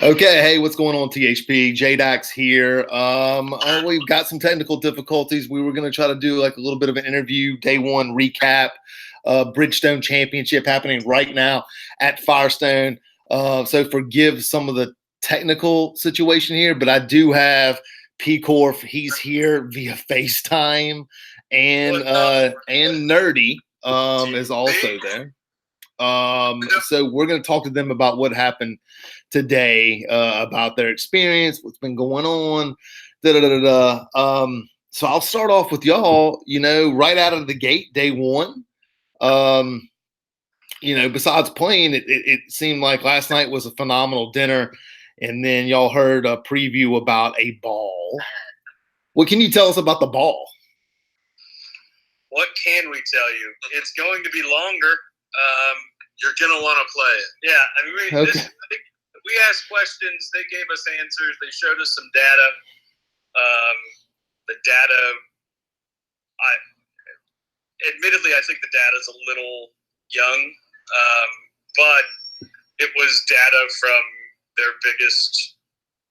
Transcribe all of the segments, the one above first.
Okay, hey, what's going on, THP? JDax here. We've got some technical difficulties. We were going to try to do like a little bit of an interview, day one recap, Bridgestone Championship happening right now at Firestone. So forgive some of the technical situation here, but I do have Pkorf. He's here via FaceTime, and Nerdy is also there. So we're going to talk to them about what happened today, about their experience, what's been going on. So I'll start off with y'all, right out of the gate, day one. Besides playing, it seemed like last night was a phenomenal dinner. And then y'all heard a preview about a ball. What can you tell us about the ball? What can we tell you? It's going to be longer. You're going to want to play it. Yeah, I mean, we asked questions. They gave us answers. They showed us some data. The data, admittedly, I think the data is a little young, but it was data from their biggest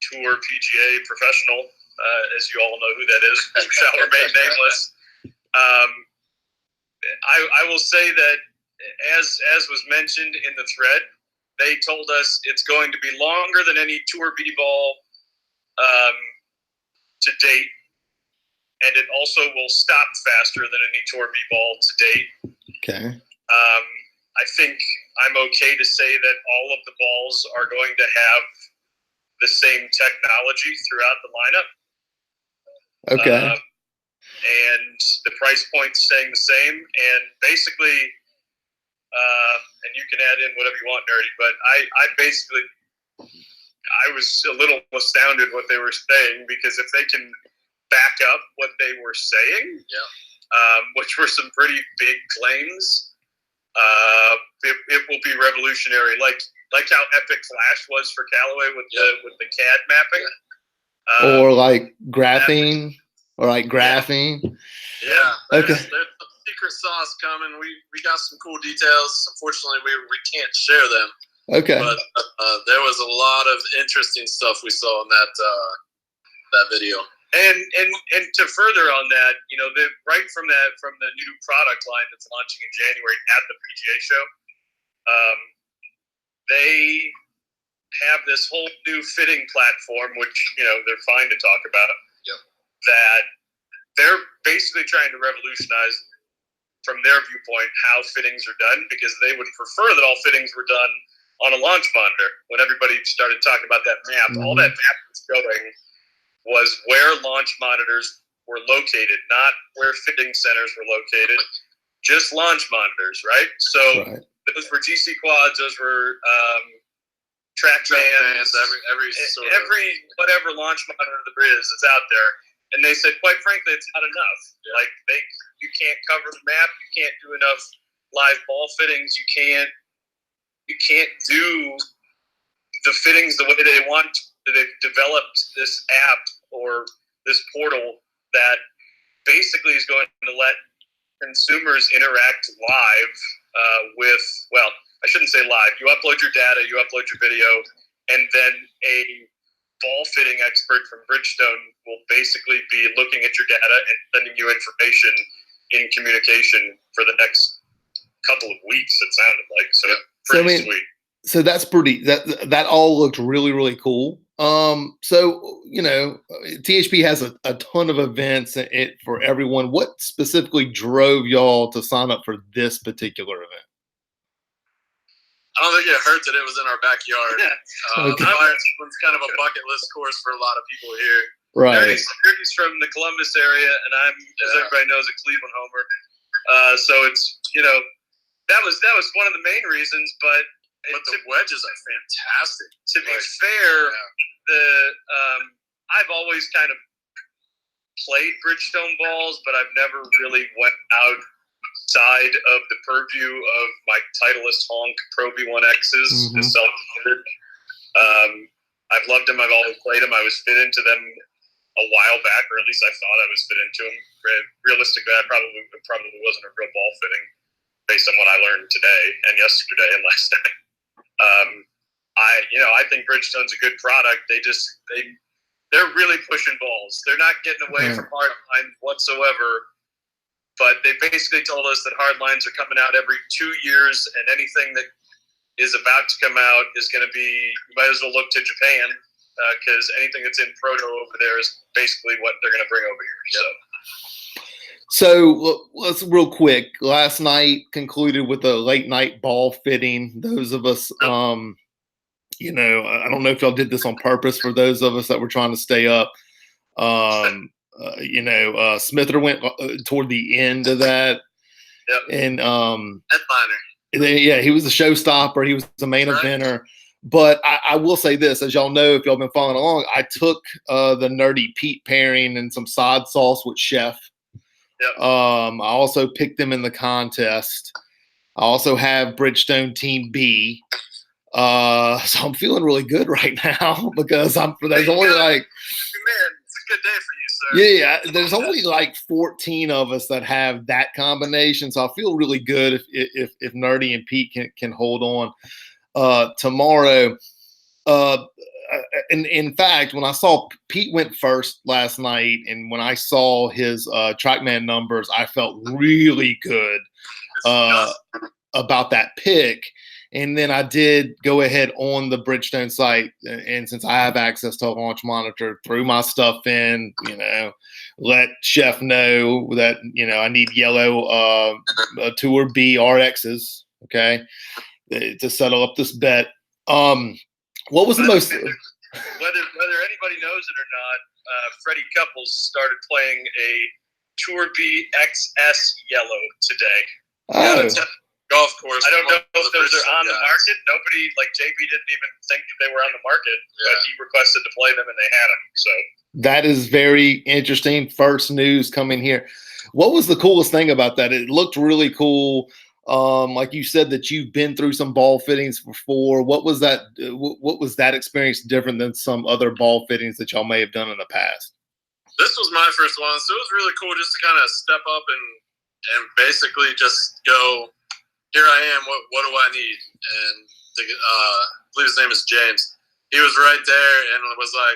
tour PGA professional, as you all know who that is, who shall remain nameless. I will say that, as was mentioned in the thread, they told us it's going to be longer than any Tour B ball to date, and it also will stop faster than any Tour B ball to date. Okay. I think I'm okay to say that all of the balls are going to have the same technology throughout the lineup. Okay. And the price point's staying the same, and basically, and you can add in whatever you want, Nerdy, but I was a little astounded what they were saying, because if they can back up what they were saying, which were some pretty big claims, it will be revolutionary. Like how Epic Flash was for Callaway with the CAD mapping, or like graphene, Yeah. Okay. There's some secret sauce coming. We got some cool details. Unfortunately, we can't share them. Okay. But there was a lot of interesting stuff we saw in that video. And to further on that, right from the new product line that's launching in January at the PGA show, they have this whole new fitting platform, which they're fine to talk about. Yep. That they're basically trying to revolutionize, from their viewpoint, how fittings are done, because they would prefer that all fittings were done on a launch monitor. When everybody started talking about that map, all that map was showing was where launch monitors were located, not where fitting centers were located, just launch monitors, right? So those were GC quads, those were TrackMans, every whatever launch monitor there is out there. And they said, quite frankly, it's not enough. Yeah. Like you can't cover the map. You can't do enough live ball fittings. You can't do the fittings the way they want. They've developed this app or this portal that basically is going to let consumers interact live with. Well, I shouldn't say live. You upload your data, you upload your video, and then a ball fitting expert from Bridgestone will basically be looking at your data and sending you information in communication for the next couple of weeks, it sounded like. So pretty sweet. So that's that all looked really, really cool. So THP has a ton of events for everyone. What specifically drove y'all to sign up for this particular event? I don't think it hurt that it was in our backyard. It's kind of a bucket list course for a lot of people here. Right. Nerdy's from the Columbus area, and I'm, as everybody knows, a Cleveland homer. So it's that was one of the main reasons. But the wedges are fantastic. To be fair, I've always kind of played Bridgestone balls, but I've never really went outside of the purview of my Titleist Honk Pro V1Xs, the self-standard. I've loved them. I've always played them. I was fit into them a while back, or at least I thought I was fit into them. Realistically, I probably wasn't a real ball fitting based on what I learned today and yesterday and last night. I I think Bridgestone's a good product. They're really pushing balls. They're not getting away from hard lines whatsoever. But they basically told us that hard lines are coming out every 2 years, and anything that is about to come out is going to be, you might as well look to Japan, because anything that's in proto over there is basically what they're going to bring over here. So let's real quick. Last night concluded with a late night ball fitting. Those of us, I don't know if y'all did this on purpose. For those of us that were trying to stay up, Smither went toward the end of that, and headliner. He was a showstopper. He was the main eventer. But I will say this, as y'all know, if y'all been following along, I took the Nerdy Pete pairing and some sod sauce with Chef. Yep. I also picked them in the contest. I also have Bridgestone Team B. So I'm feeling really good right now because there's only like, man, it's a good day for you, sir. Yeah, there's only like 14 of us that have that combination. So I feel really good if Nerdy and Pete can hold on tomorrow. And in fact, when I saw Pete went first last night, and when I saw his TrackMan numbers, I felt really good about that pick. And then I did go ahead on the Bridgestone site, and since I have access to a launch monitor, threw my stuff in, let Chef know that, I need yellow Tour B RXs, okay, to settle up this bet. What was the most? Whether anybody knows it or not, Freddie Couples started playing a Tour B XS yellow today. Oh. Golf course. I don't know if those are on the market. Nobody, like JB, didn't even think they were on the market, but he requested to play them, and they had them. So that is very interesting. First news coming here. What was the coolest thing about that? It looked really cool. Like you said that you've been through some ball fittings before. What was that? What was that experience different than some other ball fittings that y'all may have done in the past? This was my first one, so it was really cool just to kind of step up and basically just go, here I am. What do I need? And I believe his name is James. He was right there and was like,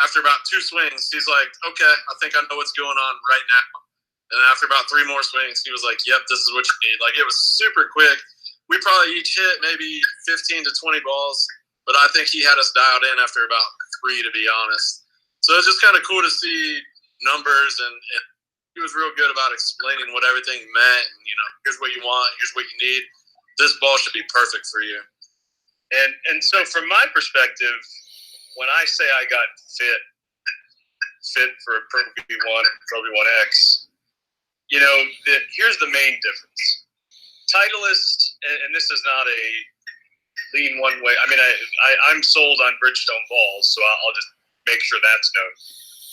after about 2 swings, he's like, okay, I think I know what's going on right now. And then after about 3 more swings, he was like, yep, this is what you need. Like, it was super quick. We probably each hit maybe 15 to 20 balls, but I think he had us dialed in after about 3, to be honest. So it's just kind of cool to see numbers, and he was real good about explaining what everything meant. And, here's what you want, here's what you need. This ball should be perfect for you. And so from my perspective, when I say I got fit for a Pro V1 and Pro V1X, here's the main difference. Titleist, and this is not a lean one way. I mean, I'm sold on Bridgestone balls, so I'll just make sure that's known.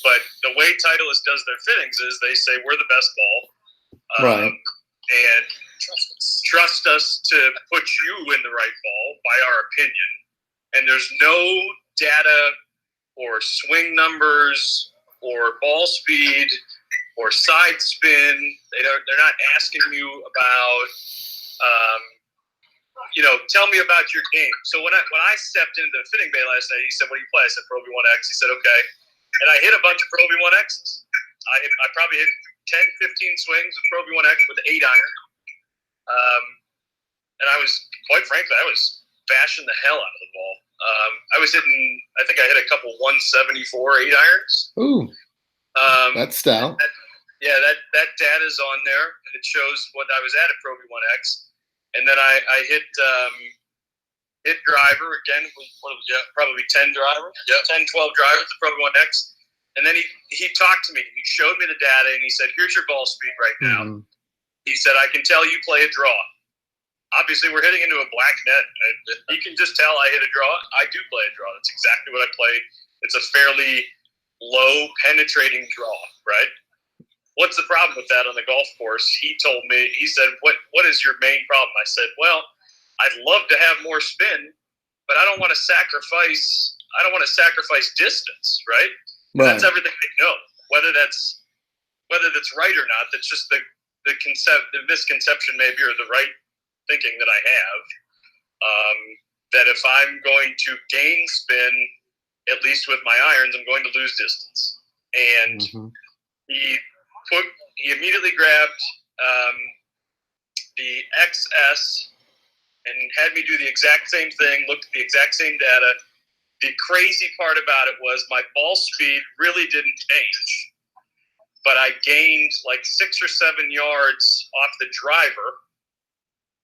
But the way Titleist does their fittings is they say we're the best ball, right? And trust us to put you in the right ball by our opinion. And there's no data or swing numbers or ball speed or side spin. They're not asking you about, tell me about your game. So when I stepped into the fitting bay last night, he said, what do you play? I said, Pro V1X. He said, okay. And I hit a bunch of Pro V1Xs. I probably hit 10, 15 swings with Pro V1X with 8 iron. And I was, quite frankly, bashing the hell out of the ball. I was hitting, I think I hit a couple 174 8 irons. Ooh, that's stout. That data's on there, and it shows what I was at Pro V1X. And then I hit driver again. Probably 10 driver, 10, 12 drivers with Pro V1X. And then he talked to me. He showed me the data, and he said, "Here's your ball speed right now." Mm-hmm. He said, "I can tell you play a draw." Obviously, we're hitting into a black net. You can just tell I hit a draw. I do play a draw. That's exactly what I play. It's a fairly low penetrating draw, right? What's the problem with that on the golf course? He told me, he said, what is your main problem? I said, well, I'd love to have more spin, but I don't want to sacrifice distance, right? That's everything I know. Whether that's right or not, that's just the misconception maybe, or the right thinking that I have. that if I'm going to gain spin, at least with my irons, I'm going to lose distance. And he immediately grabbed the XS and had me do the exact same thing, looked at the exact same data. The crazy part about it was my ball speed really didn't change, but I gained like 6 or 7 yards off the driver.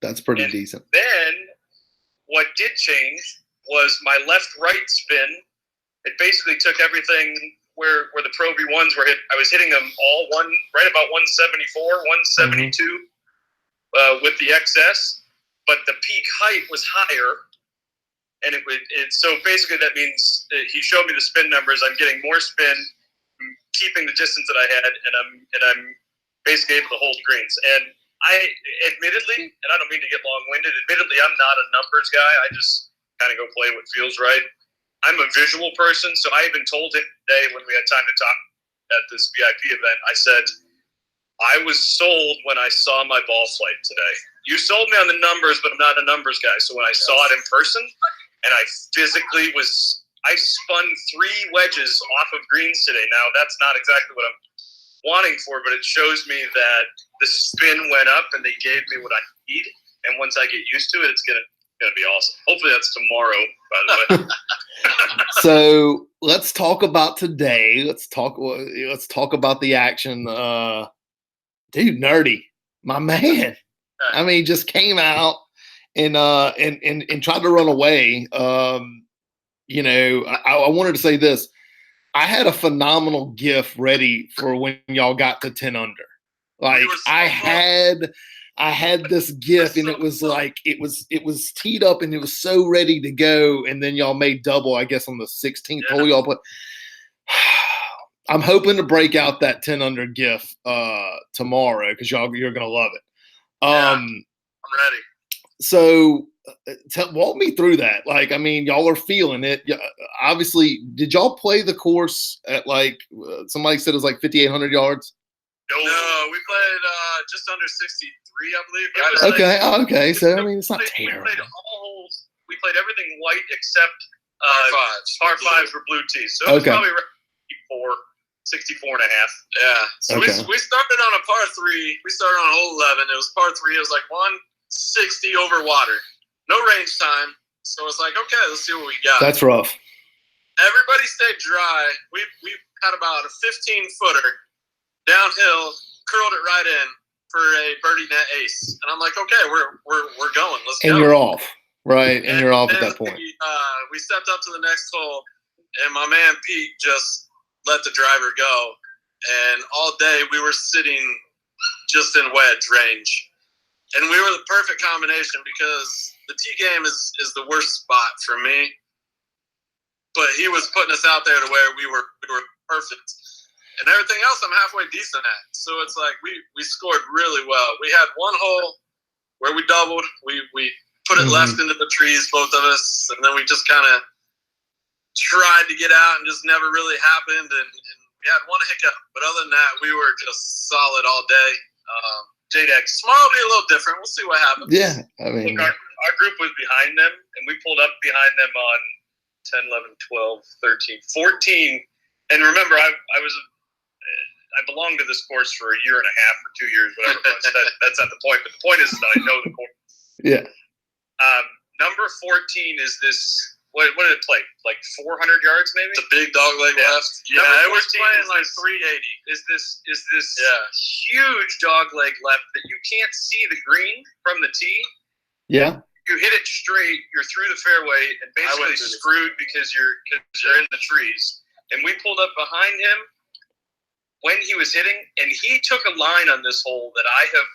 That's pretty decent. Then what did change was my left-right spin. It basically took everything where the Pro V1s were hit. I was hitting them all right about 174, 172 with the XS, but the peak height was higher. And so basically that means he showed me the spin numbers. I'm getting more spin, keeping the distance that I had, and I'm basically able to hold greens. And I admittedly, and I don't mean to get long-winded, admittedly I'm not a numbers guy. I just kind of go play what feels right. I'm a visual person, so I even told him today when we had time to talk at this VIP event, I said, I was sold when I saw my ball flight today. You sold me on the numbers, but I'm not a numbers guy. So when I saw it in person, and I physically I spun 3 wedges off of greens today. Now, that's not exactly what I'm wanting for, but it shows me that the spin went up and they gave me what I need. And once I get used to it, it's gonna be awesome. Hopefully that's tomorrow, by the way. So let's talk about today. Let's talk about the action. Dude, Nerdy, my man. I mean, he just came out and tried to run away. You know, I wanted to say this. I had a phenomenal gift ready for when y'all got to 10 under. Like I had this gift, and it was like it was teed up and it was so ready to go. And then y'all made double, I guess, on the 16th hole. Y'all put. I'm hoping to break out that 10 under gift tomorrow because you're gonna love it. I'm ready. So walk me through that. Like, I mean, y'all are feeling it. Obviously, did y'all play the course at like somebody said it was like 5,800 yards? No, we played just under 63, I believe. Okay. So I mean, it's not terrible. We played everything white except par fives were blue tees. So it was probably 64 and a half. Yeah. So we started on a par 3. We started on hole 11. It was par 3. It was like 160 over water. No range time. So it's like, okay, let's see what we got. That's rough. Everybody stayed dry. We had about a 15-footer downhill, curled it right in for a birdie net ace. And I'm like, okay, we're going. Let's go. And you're off. Right. And you're off at that point. We stepped up to the next hole, and my man Pete just let the driver go. And all day we were sitting just in wedge range. And we were the perfect combination because the tee game is the worst spot for me. But he was putting us out there to where we were perfect. And everything else I'm halfway decent at. So it's like we scored really well. We had one hole where we doubled. We put it left into the trees, both of us. And then we just kind of tried to get out and just never really happened. And we had one hiccup. But other than that, we were just solid all day. JDEX, tomorrow will be a little different. We'll see what happens. Yeah, I mean. Look, our group was behind them, and we pulled up behind them on 10, 11, 12, 13, 14. And remember, I belonged to this course for a year and a half or 2 years, whatever it was. That's not the point. But the point is that I know the course. Yeah. Number 14 is this. What did it play? Like 400 yards, maybe? It's a big dog leg left. Yeah, it was playing like 380. Is this huge dog leg left that you can't see the green from the tee? Yeah. You hit it straight, you're through the fairway, and basically screwed because you're in the trees. And we pulled up behind him when he was hitting, and he took a line on this hole that I have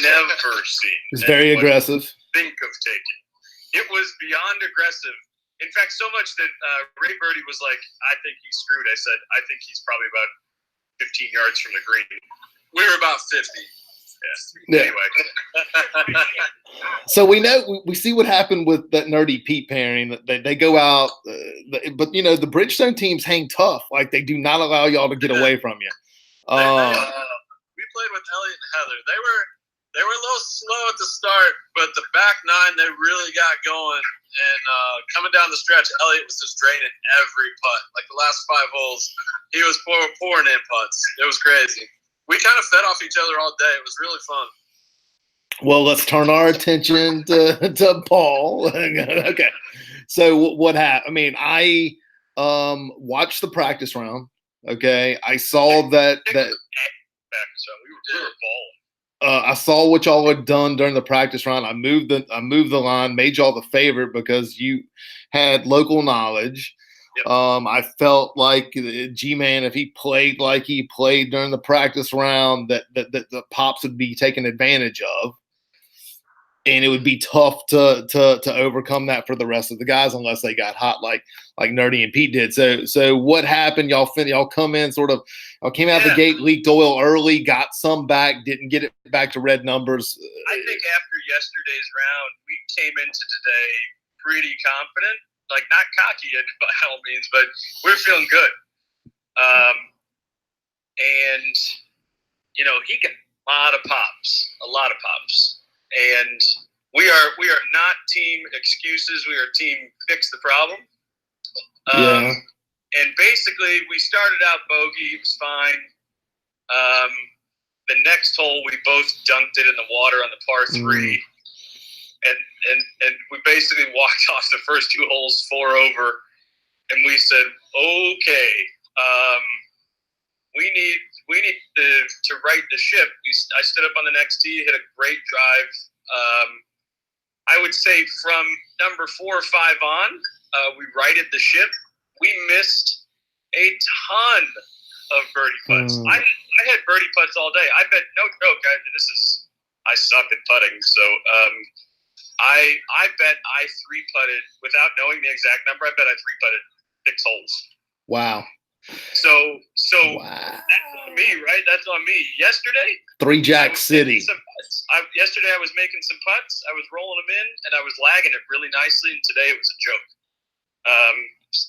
never seen. It's very aggressive. Think of taking. It was beyond aggressive. In fact, so much that Ray Birdie was like, I think he's screwed. I said, I think he's probably about 15 yards from the green. We were about 50. Yeah. Anyway. So we see what happened with that Nerdy Pete pairing. They go out, but you know the Bridgestone teams hang tough. Like they do not allow y'all to get away from you. We played with Elliot and Heather. They were a little slow at the start, but the back nine, they really got going. And coming down the stretch, Elliott was just draining every putt. Like the last 5 holes, he was pouring in putts. It was crazy. We kind of fed off each other all day. It was really fun. Well, let's turn our attention to Paul. Okay. So what happened? I mean, I watched the practice round. Okay. I saw that we were balling. I saw what y'all had done during the practice round. I moved the line, made y'all the favorite because you had local knowledge. Yep. I felt like G-Man, if he played like he played during the practice round, that the Pops would be taken advantage of. And it would be tough to overcome that for the rest of the guys unless they got hot like Nerdy and Pete did. So what happened? Y'all come in y'all came out the gate, leaked oil early, got some back, didn't get it back to red numbers. I think after yesterday's round, we came into today pretty confident, like not cocky by all means, but we're feeling good. And he got a lot of pops. And we are not team excuses. We are team fix the problem. And basically, we started out bogey. It was fine. The next hole, we both dunked it in the water on the par 3. And we basically walked off the first 2 holes 4 over. And we said, okay, we need to right the ship. I stood up on the next tee, hit a great drive. I would say from number 4 or 5 on, we righted the ship. We missed a ton of birdie putts. I had birdie putts all day. I bet, no joke, I suck at putting. So I bet I 3-putted without knowing the exact number. I bet I 3-putted 6 holes. Wow. So wow. That's on me, right? That's on me. Yesterday, 3 Jack City. Yesterday I was making some putts. I was rolling them in, and I was lagging it really nicely. And today it was a joke.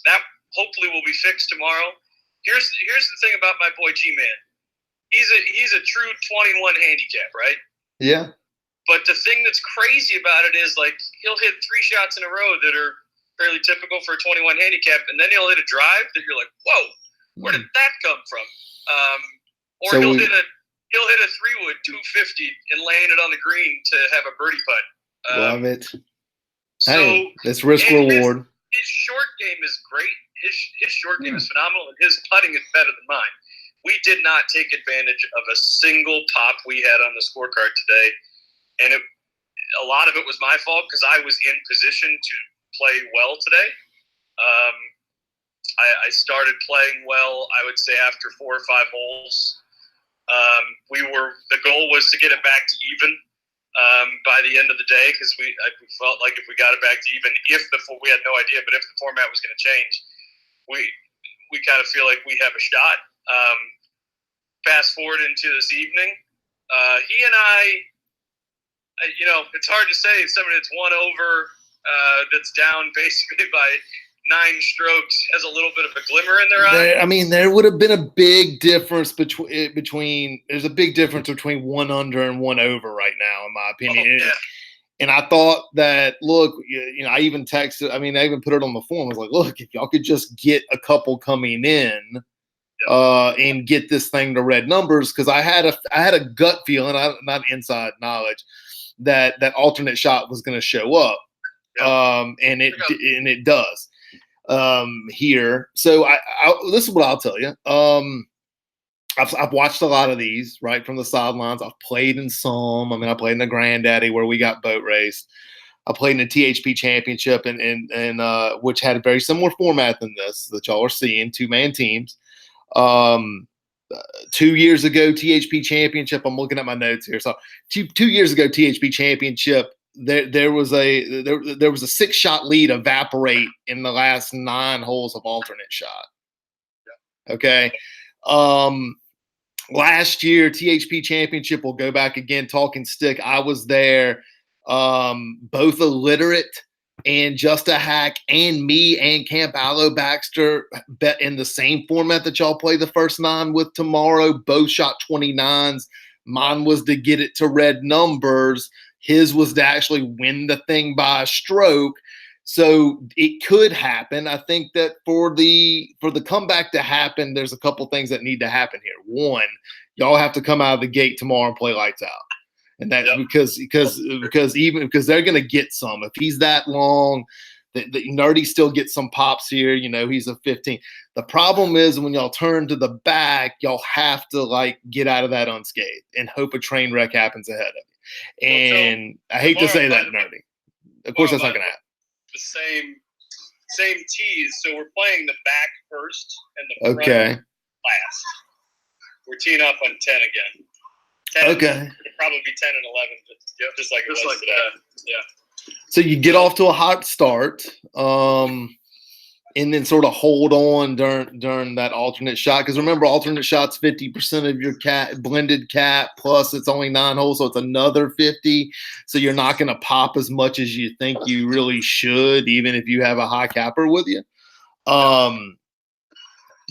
That hopefully will be fixed tomorrow. Here's the thing about my boy G-Man. He's a true 21 handicap, right? Yeah. But the thing that's crazy about it is like he'll hit 3 shots in a row that are fairly typical for a 21 handicap, and then he'll hit a drive that you're like, whoa, where did that come from? Or he'll hit a 3-wood 250 and laying it on the green to have a birdie putt. Love it. Hey, that's risk reward. His short game is great. His short game is phenomenal, and his putting is better than mine. We did not take advantage of a single pop we had on the scorecard today, and a lot of it was my fault because I was in position to play well today. I started playing well, I would say, after 4 or 5 holes. The goal was to get it back to even by the end of the day because we felt like if we got it back to even, we had no idea, but if the format was going to change, we kind of feel like we have a shot. Fast forward into this evening, he and I, it's hard to say somebody that's 1 over, that's down basically by 9 strokes has a little bit of a glimmer in their eye. I mean, there would have been a big difference between there's a big difference between 1 under and 1 over right now, in my opinion. And I thought that, look, I even texted, I even put it on the forum. I was like, look, if y'all could just get a couple coming in and get this thing to red numbers, because I had a gut feeling, not inside knowledge, that alternate shot was going to show up. And it does here. So this is what I'll tell you. I've watched a lot of these right from the sidelines. I've played in some. I played in the Granddaddy where we got boat raced. I played in the THP Championship and which had a very similar format than this that y'all are seeing, 2-man teams. 2 years ago, THP Championship. I'm looking at my notes here. So 2 years ago, THP Championship. There was a 6-shot lead evaporate in the last 9 holes of alternate shot. Okay. Last year, THP Championship, will go back again, talking stick. I was there, both illiterate and just a hack, and me and Camp Allo Baxter bet in the same format that y'all play the first 9 with tomorrow. Both shot 29s. Mine was to get it to red numbers. His was to actually win the thing by a stroke. So it could happen. I think that for the comeback to happen, there's a couple things that need to happen here. One, y'all have to come out of the gate tomorrow and play lights out. And that because they're going to get some. If he's that long, the Nerdy still gets some pops here. He's a 15. The problem is when y'all turn to the back, y'all have to get out of that unscathed and hope a train wreck happens ahead of you. And I hate to say that, Nerdy. Of course, that's not going to happen. The same tees. So we're playing the back first and the front last. We're teeing up on 10 again. 10, okay. It'll probably be 10 and 11, just like it was today. Yeah. So you get off to a hot start, and then sort of hold on during that alternate shot. Because remember, alternate shot's 50% of your blended cap, plus it's only 9 holes, so it's another 50. So you're not going to pop as much as you think you really should, even if you have a high capper with you.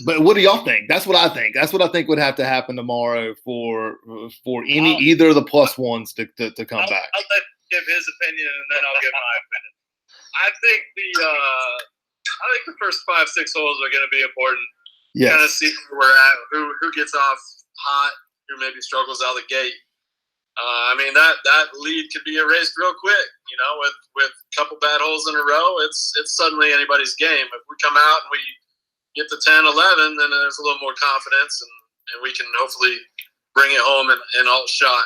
But what do y'all think? That's what I think. That's what I think would have to happen tomorrow for either of the plus ones to come back. I'll let him give his opinion, and then I'll give my opinion. I think the first 5-6 holes are going to be important. Yeah. Kind of see where we're at, who gets off hot, who maybe struggles out of the gate. That lead could be erased real quick. With a couple bad holes in a row, it's suddenly anybody's game. If we come out and we get to 10, 11, then there's a little more confidence, and we can hopefully bring it home in alt shot.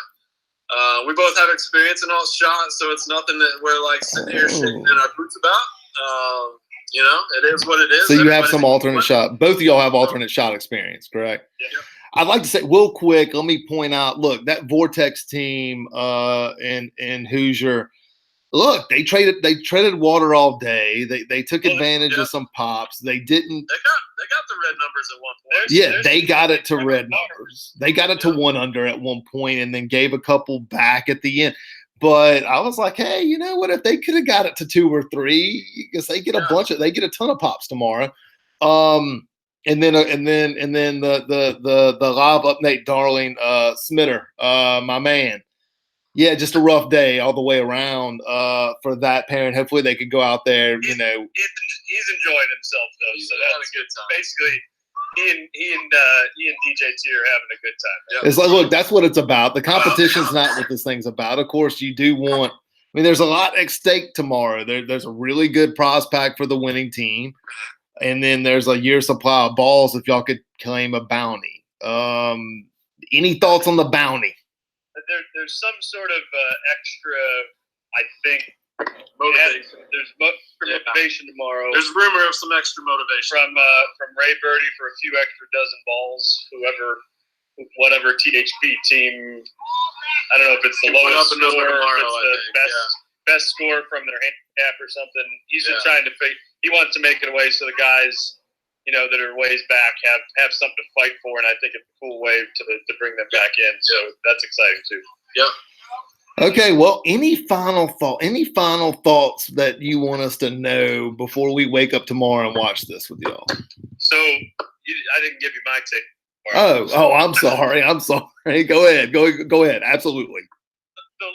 We both have experience in alt shot, so it's nothing that we're sitting here shaking in our boots about. It is what it is. So you have some alternate shot. Both of y'all have alternate shot experience, correct? Yeah. I'd like to say real quick, let me point out, look, that Vortex team in Hoosier, look, they traded water all day. They took advantage of some pops. They didn't. They got the red numbers at one point. Yeah, they got it to red numbers. They got it to 1 under at one point, and then gave a couple back at the end. But I was like, hey, you know what? If they could have got it to 2 or 3, because they get a ton of pops tomorrow. And then the live up Nate Darling, Smitter, my man. Yeah, just a rough day all the way around for that parent. Hopefully they could go out there, He's enjoying himself though, so that's a good time. Basically, he and DJ T are having a good time. Yep. It's look, that's what it's about. The competition's not what this thing's about. Of course, you do want. There's a lot at stake tomorrow. There's a really good prize pack for the winning team, and then there's a year's supply of balls if y'all could claim a bounty. Any thoughts on the bounty? There's some sort of extra, I think, motivation. There's motivation tomorrow. There's rumor of some extra motivation from Ray Birdie for a few extra dozen balls. Whatever THP team, I don't know if it's the lowest score, tomorrow, if it's the best score from their handicap or something. He's just trying to he wants to make it away so the guys, that are ways back have something to fight for, and I think it's a cool way to bring them back in. So that's exciting too. Yep. Okay, well, any final thoughts that you want us to know before we wake up tomorrow and watch this with y'all? So I didn't give you my take. Oh, I'm sorry. Go ahead. Absolutely. So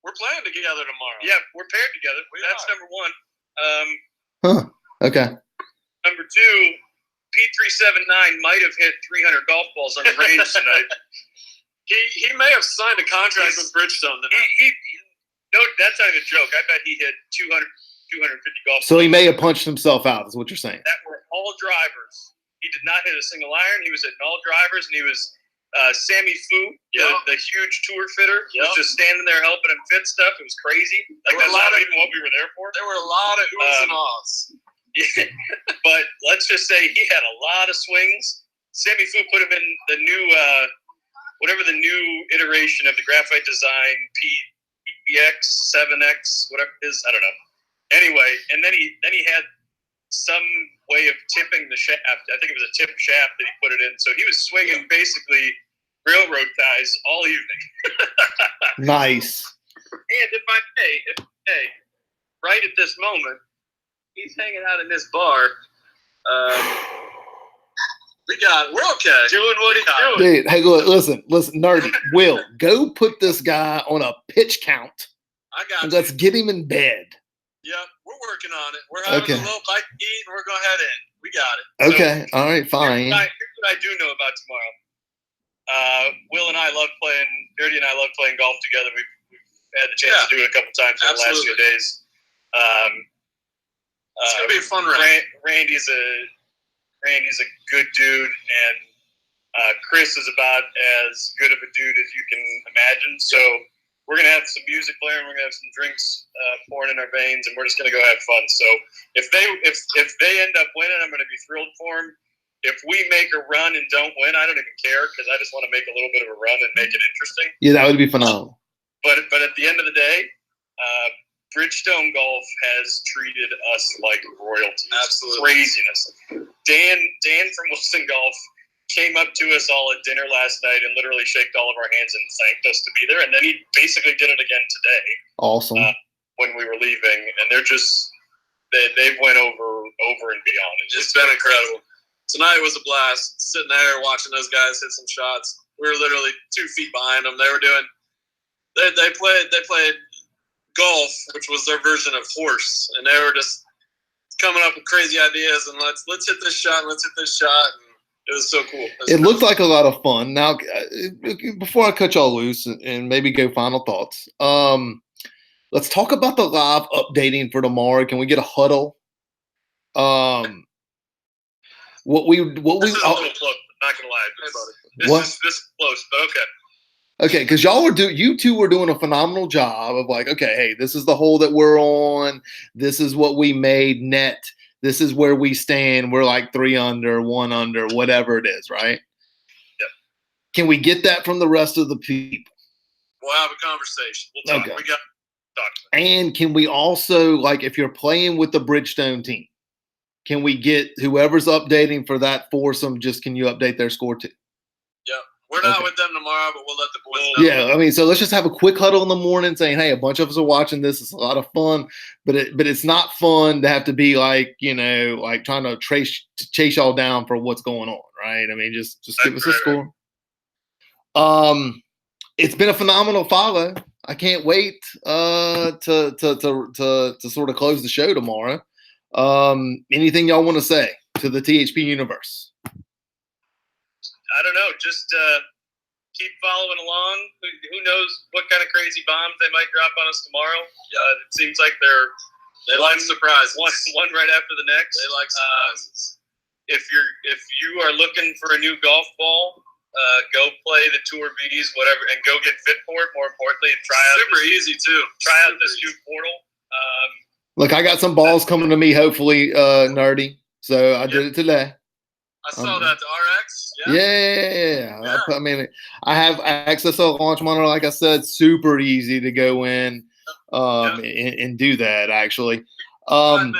we're playing together tomorrow. Yeah, we're paired together. That's number 1. Okay. Number 2, P379 might have hit 300 golf balls on the range tonight. He may have signed a contract with Bridgestone tonight. No, that's not even a joke. I bet he hit 250 golf balls. So he may have punched himself out, is what you're saying. That were all drivers. He did not hit a single iron. He was hitting all drivers, and he was Sammy Fu, the huge tour fitter, was just standing there helping him fit stuff. It was crazy. That's not even what we were there for. There were a lot of oohs and ahs. Yeah, but let's just say he had a lot of swings. Sammy Fu put him in the new, whatever the new iteration of the graphite design, PX, 7X, whatever it is. I don't know. Anyway, and then he had some way of tipping the shaft. I think it was a tip shaft that he put it in. So he was swinging basically railroad ties all evening. Nice. And if I may, right at this moment, he's hanging out in this bar. We got it. We're okay. Doing what he's doing. Dude, hey, look, listen, Nerdy. Will, go put this guy on a pitch count. I got And you. let's get him in bed. Yep, we're working on it. We're having a little bite to eat, and we're going to head in. We got it. Okay, all right, fine. Here's what I do know about tomorrow. Will and I love playing. Dirty and I love playing golf together. We've had the chance to do it a couple times in the last few days. It's gonna be a fun round. Randy's a good dude, and Chris is about as good of a dude as you can imagine. So we're gonna have some music playing. We're gonna have some drinks pouring in our veins, and we're just gonna go have fun. So if they end up winning, I'm gonna be thrilled for them. If we make a run and don't win, I don't even care because I just want to make a little bit of a run and make it interesting. Yeah, that would be phenomenal. But at the end of the day, Bridgestone Golf has treated us like royalty. Absolutely. Craziness. Dan from Wilson Golf came up to us all at dinner last night and literally shook all of our hands and thanked us to be there. And then he basically did it again today. Awesome. When we were leaving, and they've went over and beyond. It's been incredible. Tonight was a blast. Sitting there watching those guys hit some shots. We were literally 2 feet behind them. They were doing. They played golf, which was their version of horse, and they were just coming up with crazy ideas and let's hit this shot and let's hit this shot. And it was so cool. It looked like a lot of fun. Now, before I cut y'all loose and maybe go final thoughts, let's talk about the live updating for tomorrow. Can we get a huddle? What we this is a little close. I'm not gonna lie. This is close, but okay. Okay, because you two were doing a phenomenal job of like, okay, hey, this is the hole that we're on. This is what we made net. This is where we stand. We're like 3 under, 1 under, whatever it is, right? Yep. Can we get that from the rest of the people? We'll have a conversation. We'll talk. We got to talk. And can we also, like, if you're playing with the Bridgestone team, can we get whoever's updating for that foursome, can you update their score too? Yeah. We're not with them tomorrow, but we'll let the boys know. Yeah, I mean, so let's just have a quick huddle in the morning saying, hey, a bunch of us are watching this. It's a lot of fun, but it's not fun to have to be like, like trying to chase y'all down for what's going on, right? I mean, just give us a score. It's been a phenomenal follow. I can't wait to sort of close the show tomorrow. Anything y'all want to say to the THP universe? I don't know. Just keep following along. Who knows what kind of crazy bombs they might drop on us tomorrow? It seems like they like surprises. One right after the next. They like surprises. If you are looking for a new golf ball, go play the Tour V's, whatever, and go get fit for it. More importantly, and try out. Super easy too. Try out this new portal. Look, I got some balls coming to me. Hopefully, nerdy. So I did it today. I saw that to RX. Yeah. I mean, I have access to Launch Monitor, like I said, super easy to go in and do that, actually. And,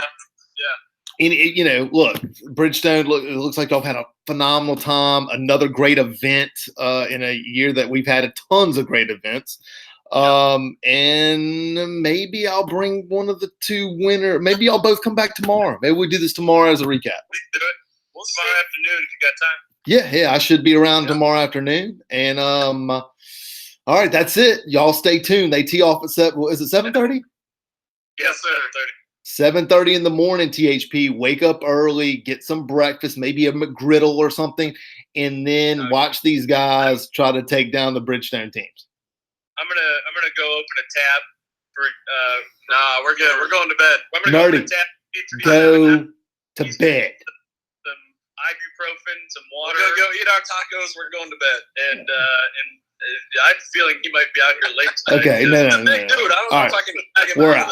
look, Bridgestone, it looks like y'all had a phenomenal time. Another great event in a year that we've had tons of great events. And maybe I'll bring one of the two winner. Maybe y'all both come back tomorrow. Maybe we do this tomorrow as a recap. We can do it. Tomorrow afternoon if you got time. Yeah, I should be around tomorrow afternoon. And all right, that's it. Y'all stay tuned. They tee off at 7:30? Yes, sir. 7:30 in the morning, THP. Wake up early, get some breakfast, maybe a McGriddle or something, and then watch these guys try to take down the Bridgestone teams. I'm gonna go open a tab for Nah, we're good. We're going to bed. I'm gonna go open a tab. Go to bed. Some ibuprofen, some water. We're gonna go eat our tacos. We're going to bed. And I have a feeling he might be out here late tonight. Okay, no. Dude, I don't know if I can. We're out.